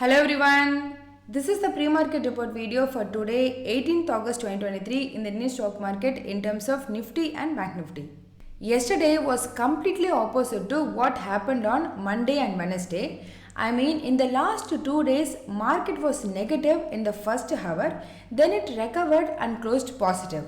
Hello everyone, this is the pre-market report video for today 18th August 2023 in the Indian stock market in terms of Nifty and Bank Nifty. Yesterday was completely opposite to what happened on Monday and Wednesday. In the last 2 days, market was negative in the first hour, then it recovered and closed positive.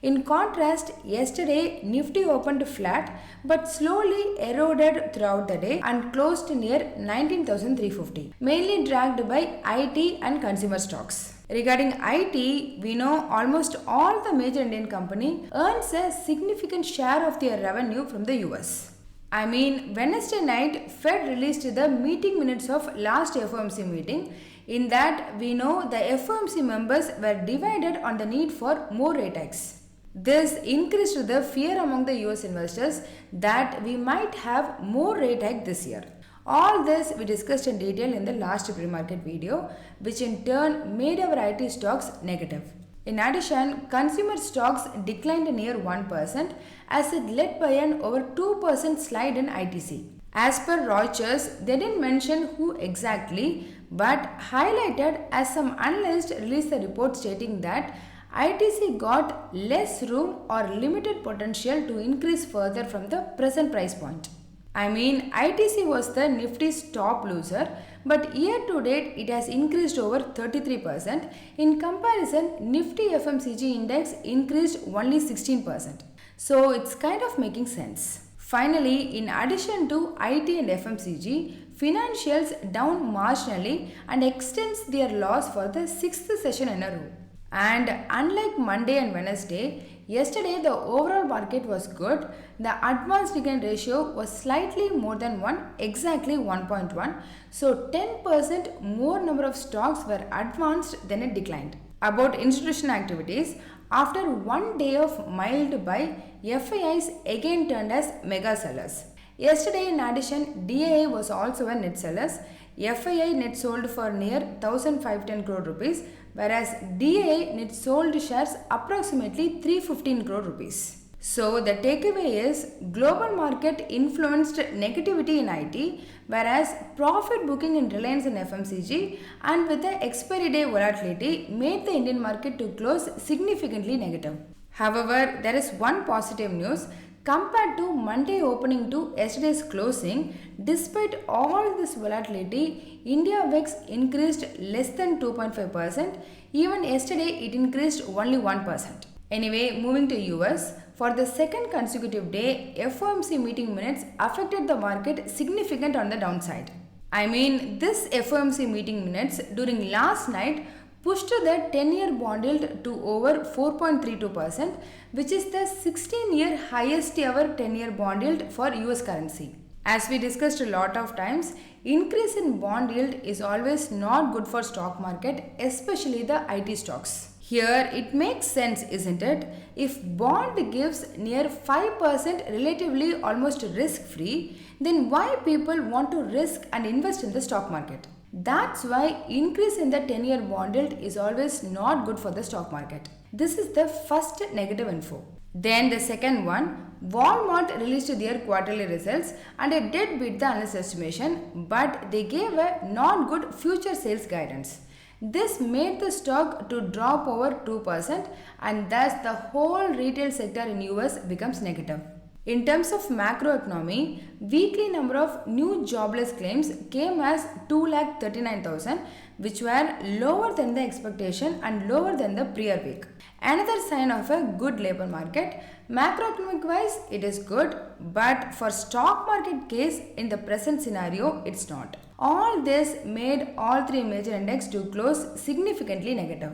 In contrast, yesterday Nifty opened flat but slowly eroded throughout the day and closed near 19,350, mainly dragged by IT and consumer stocks. Regarding IT, we know almost all the major Indian company earns a significant share of their revenue from the US. Wednesday night, Fed released the meeting minutes of last FOMC meeting. In that, we know the FOMC members were divided on the need for more rate hikes. This increased the fear among the US investors that we might have more rate hike this year. All this we discussed in detail in the last pre-market video, which in turn made our IT stocks negative. In addition, consumer stocks declined near 1% as it led by an over 2% slide in ITC. As per Reuters, they didn't mention who exactly, but highlighted as some analysts released the report stating that ITC got less room or limited potential to increase further from the present price point. ITC was the Nifty's top loser, but year to date it has increased over 33%. In comparison, Nifty FMCG index increased only 16%. So it's kind of making sense. Finally, in addition to IT and FMCG, financials down marginally and extends their loss for the 6th session in a row. And unlike Monday and Wednesday, yesterday the overall market was good. The advanced decline ratio was slightly more than 1, exactly 1.1. So 10% more number of stocks were advanced than it declined. About institutional activities, after 1 day of mild buy, FIIs again turned as mega sellers. Yesterday, in addition, DAI was also a net sellers. FII net sold for near 1,510 crore rupees, whereas DAI net sold shares approximately 315 crore rupees. So the takeaway is global market influenced negativity in IT, whereas profit booking in Reliance and FMCG and with the expiry day volatility made the Indian market to close significantly negative. However, there is one positive news. Compared to Monday opening to yesterday's closing, despite all this volatility, India VIX increased less than 2.5%. Even yesterday, it increased only 1%. Anyway, moving to US, for the second consecutive day, FOMC meeting minutes affected the market significant on the downside. This FOMC meeting minutes during last night pushed the 10-year bond yield to over 4.32%, which is the 16-year highest ever 10-year bond yield for US currency. As we discussed a lot of times, increase in bond yield is always not good for stock market, especially the IT stocks. Here it makes sense, isn't it? If bond gives near 5% relatively almost risk-free, then why people want to risk and invest in the stock market? That's why increase in the 10-year bond yield is always not good for the stock market. This is the first negative info. Then the second one, Walmart released their quarterly results and it did beat the analyst estimation, but they gave a not good future sales guidance. This made the stock to drop over 2% and thus the whole retail sector in US becomes negative. In terms of macroeconomy, weekly number of new jobless claims came as 2,39,000, which were lower than the expectation and lower than the prior week. Another sign of a good labor market. Macroeconomic wise, it is good, but for stock market case in the present scenario, it's not. All this made all three major index to close significantly negative.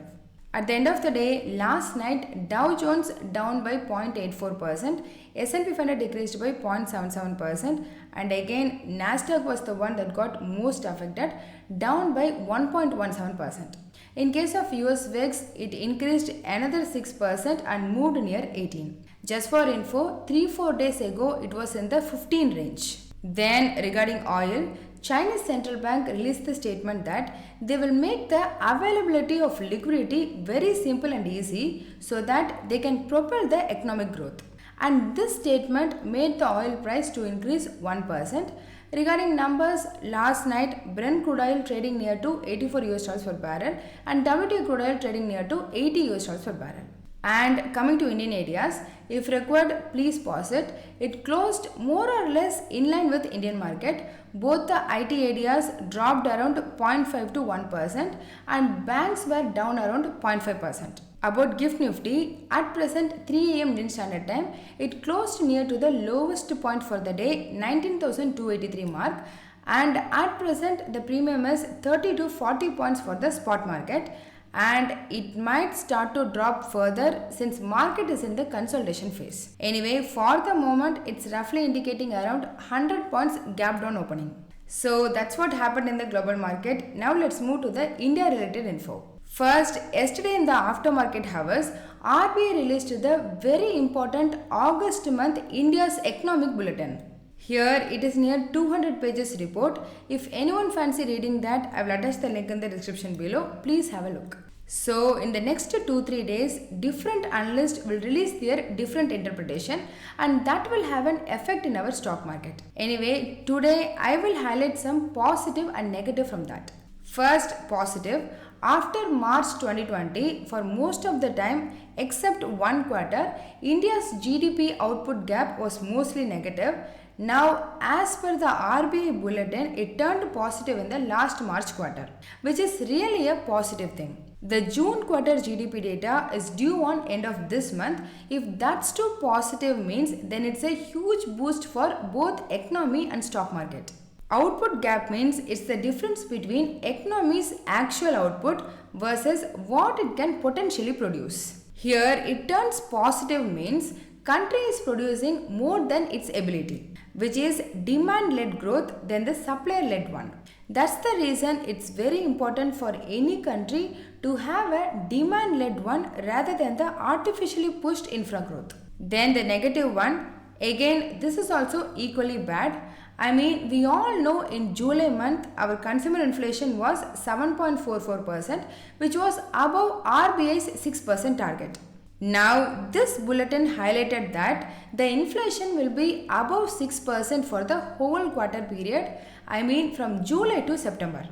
At the end of the day, last night Dow Jones down by 0.84%, S&P 500 decreased by 0.77%, and again Nasdaq was the one that got most affected, down by 1.17%. In case of US VIX, it increased another 6% and moved near 18. Just for info, 3-4 days ago it was in the 15 range. Then regarding oil, Chinese central bank released the statement that they will make the availability of liquidity very simple and easy so that they can propel the economic growth. And this statement made the oil price to increase 1%, Regarding numbers, last night Brent crude oil trading near to 84 US dollars per barrel and WTI crude oil trading near to 80 US dollars per barrel. And coming to Indian areas, if required, please pause it. It closed more or less in line with Indian market. Both the IT areas dropped around 0.5 to 1% and banks were down around 0.5%. About GIFT Nifty, at present 3 am Indian Standard Time, it closed near to the lowest point for the day, 19,283 mark, and at present the premium is 30 to 40 points for the spot market, and it might start to drop further since market is in the consolidation phase. Anyway, for the moment it's roughly indicating around 100 points gap down opening. So that's what happened in the global market. Now let's move to the India related info. First, yesterday in the aftermarket hours, RBI released the very important August month India's economic bulletin. Here it is near 200 pages report. If anyone fancy reading that, I will attach the link in the description below. Please have a look. So in the next 2-3 days, different analysts will release their different interpretation and that will have an effect in our stock market. Anyway, today I will highlight some positive and negative from that. First, positive. After March 2020, for most of the time except one quarter, India's GDP output gap was mostly negative. Now, as per the RBI bulletin, it turned positive in the last March quarter, which is really a positive thing. The June quarter GDP data is due on end of this month. If that's too positive means, then it's a huge boost for both economy and stock market. Output gap means it's the difference between economy's actual output versus what it can potentially produce. Here it turns positive means country is producing more than its ability, which is demand-led growth than the supply-led one. That's the reason it's very important for any country to have a demand-led one rather than the artificially pushed infra growth. Then the negative one, again this is also equally bad. I mean, we all know in July month our consumer inflation was 7.44%, which was above RBI's 6% target. Now, this bulletin highlighted that the inflation will be above 6% for the whole quarter period, I mean from July to September.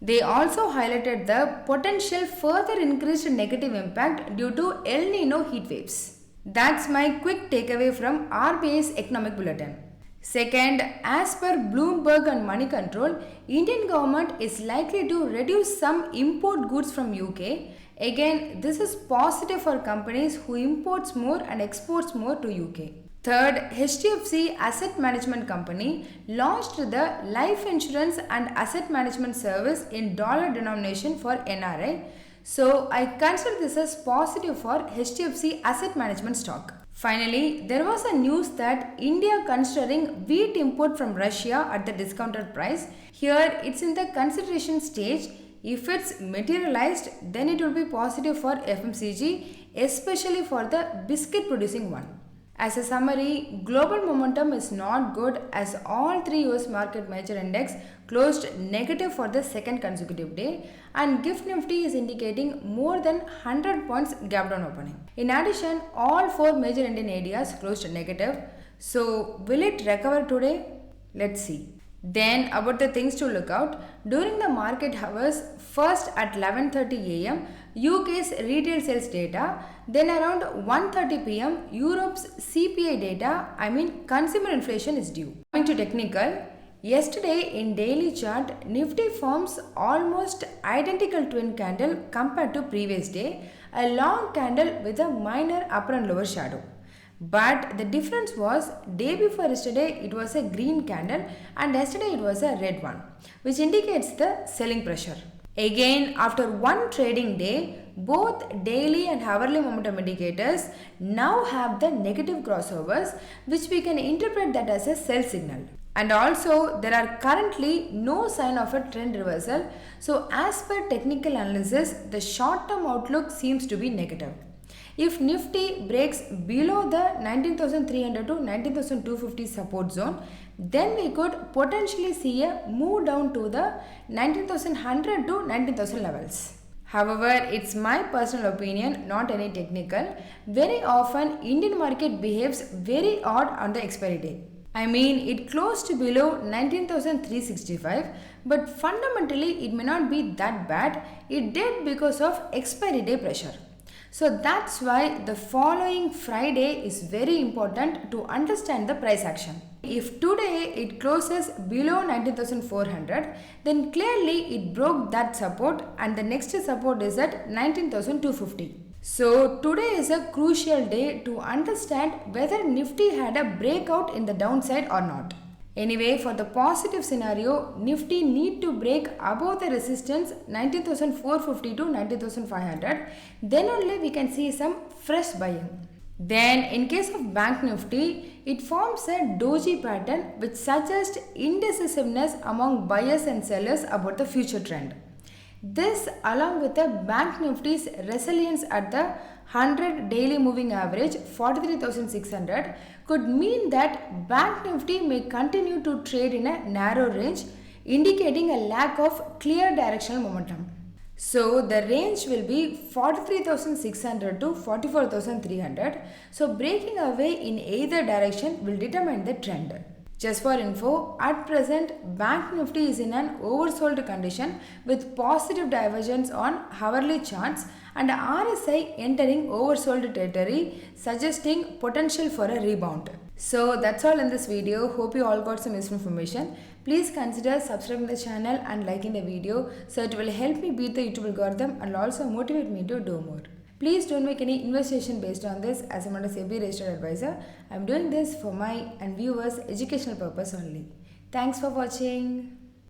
They also highlighted the potential further increased negative impact due to El Nino heat waves. That's my quick takeaway from RBI's economic bulletin. Second, as per Bloomberg and Money Control, Indian government is likely to reduce some import goods from UK. Again, this is positive for companies who imports more and exports more to UK. Third, HDFC Asset Management Company launched the life insurance and asset management service in dollar denomination for NRI. So I consider this as positive for HDFC Asset Management stock. Finally, there was a news that India considering wheat import from Russia at the discounted price. Here it's in the consideration stage. If it's materialized, then it will be positive for FMCG, especially for the biscuit producing one. As a summary, global momentum is not good as all three US market major index closed negative for the second consecutive day and GIFT Nifty is indicating more than 100 points gap down opening. In addition, all four major Indian areas closed negative. So, will it recover today? Let's see. Then about the things to look out, during the market hours, first at 11:30 am, UK's retail sales data, then around 1:30 pm, Europe's CPI data, I mean consumer inflation is due. Coming to technical, yesterday in daily chart, Nifty forms almost identical twin candle compared to previous day, a long candle with a minor upper and lower shadow. But the difference was day before yesterday it was a green candle and yesterday it was a red one, which indicates the selling pressure. Again, after one trading day, both daily and hourly momentum indicators now have the negative crossovers, which we can interpret that as a sell signal. And also there are currently no sign of a trend reversal. So as per technical analysis, the short term outlook seems to be negative. If Nifty breaks below the 19,300 to 19,250 support zone, then we could potentially see a move down to the 19,100 to 19,000 levels. However, it's my personal opinion, not any technical. Very often, Indian market behaves very odd on the expiry day. I mean, it closed below 19,365, but fundamentally it may not be that bad. It did because of expiry day pressure. So that's why the following Friday is very important to understand the price action. If today it closes below 19,400, then clearly it broke that support and the next support is at 19,250. So today is a crucial day to understand whether Nifty had a breakout in the downside or not. Anyway, for the positive scenario, Nifty need to break above the resistance 19,450 to 19,500. Then only we can see some fresh buying. Then in case of Bank Nifty, it forms a doji pattern which suggests indecisiveness among buyers and sellers about the future trend. This, along with the Bank Nifty's resilience at the 100 daily moving average 43,600, could mean that Bank Nifty may continue to trade in a narrow range, indicating a lack of clear directional momentum. So the range will be 43,600 to 44,300. So breaking away in either direction will determine the trend. Just for info, at present, Bank Nifty is in an oversold condition with positive divergence on hourly charts and RSI entering oversold territory, suggesting potential for a rebound. So that's all in this video. Hope you all got some useful information. Please consider subscribing the channel and liking the video so it will help me beat the YouTube algorithm and also motivate me to do more. Please don't make any investigation based on this, as I'm not a SEBI registered advisor. I'm doing this for my and viewers' educational purpose only. Thanks for watching.